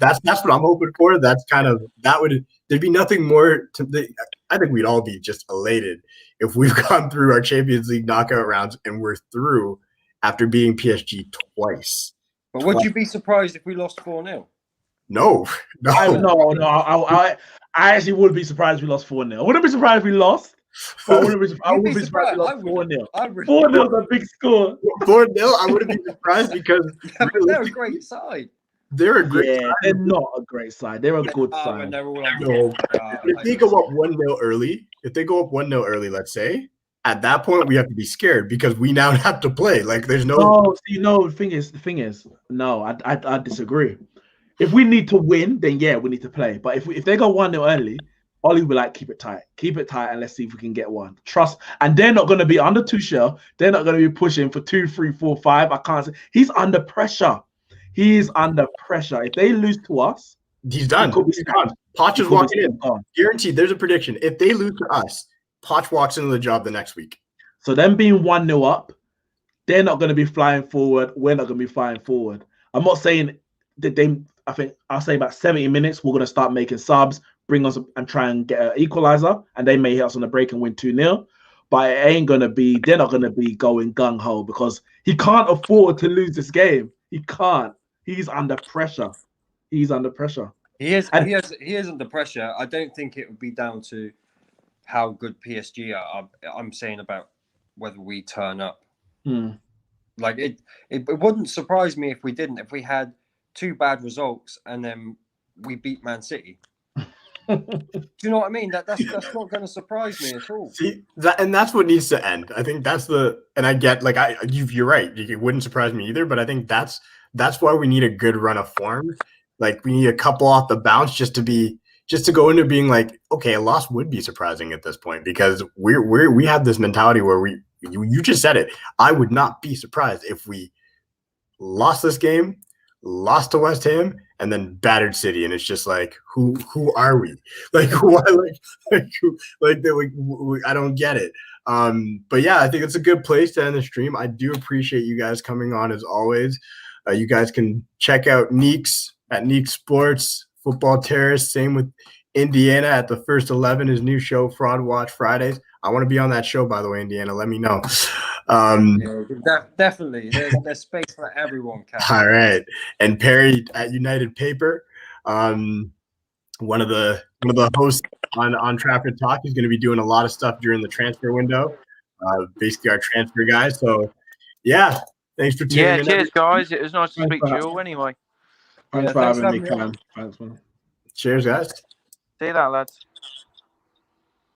That's what I'm hoping for. That's kind of there'd be nothing more to. I think we'd all be just elated if we've gone through our Champions League knockout rounds and we're through after beating PSG twice. But would you be surprised if we lost 4-0? No. I actually wouldn't be surprised if we lost 4-0. I wouldn't be surprised if we lost. But I wouldn't be surprised if we lost 4-0. 4-0 is a big score. 4-0, I wouldn't be surprised because they're a great side. They're a great side. They're not a great side. They're a good side. If they go up 1-0 early, let's say, at that point we have to be scared because we now have to play. Like there's no. The thing is, no, I disagree. If we need to win, then yeah, we need to play. But if they go 1-0 early, Ollie will be like, keep it tight, and let's see if we can get one. Trust, and they're not going to be under Tuchel. They're not going to be pushing for 2, 3, 4, 5. I can't say he's under pressure. He is under pressure. If they lose to us, he's done. He's gone. Poch is walking in. Guaranteed. There's a prediction. If they lose to us, Poch walks into the job the next week. So them being 1-0 up, they're not going to be flying forward. We're not going to be flying forward. I'm not saying that they. I think I'll say about 70 minutes, we're going to start making subs, bring us and try and get an equalizer, and they may hit us on the break and win 2-0. But it ain't going to be, they're not going to be going gung-ho because he can't afford to lose this game. He can't. He's under pressure. He's under pressure. He is under pressure. I don't think it would be down to how good PSG are. I'm saying about whether we turn up. Like it wouldn't surprise me if we didn't. If we had 2 bad results and then we beat Man City. Do you know what I mean? That's not going to surprise me at all. See, that's what needs to end. I think and I get you're right. It wouldn't surprise me either. But I think that's why we need a good run of form. Like we need a couple off the bounce just to go into being like, okay, a loss would be surprising at this point because we have this mentality where you just said it. I would not be surprised if we lost this game, lost to West Ham, and then battered City, and it's just like, who are we? Like, why? I don't get it. But yeah, I think it's a good place to end the stream. I do appreciate you guys coming on as always. You guys can check out Neeks at Neeks Sports, Football Terrace. Same with Indiana at the First 11, his new show, Fraud Watch Fridays. I want to be on that show, by the way, Indiana. Let me know. Definitely. There's space for everyone, Kat. All right. And Perry at United Paper, one of the hosts on Trafford Talk. He's going to be doing a lot of stuff during the transfer window, basically our transfer guy. So, yeah, thanks for tuning in. Yeah, cheers, guys. It was nice to speak to you all anyway. Thanks for having me, Cam. Thanks, man. Cheers, guys. See you later, lads.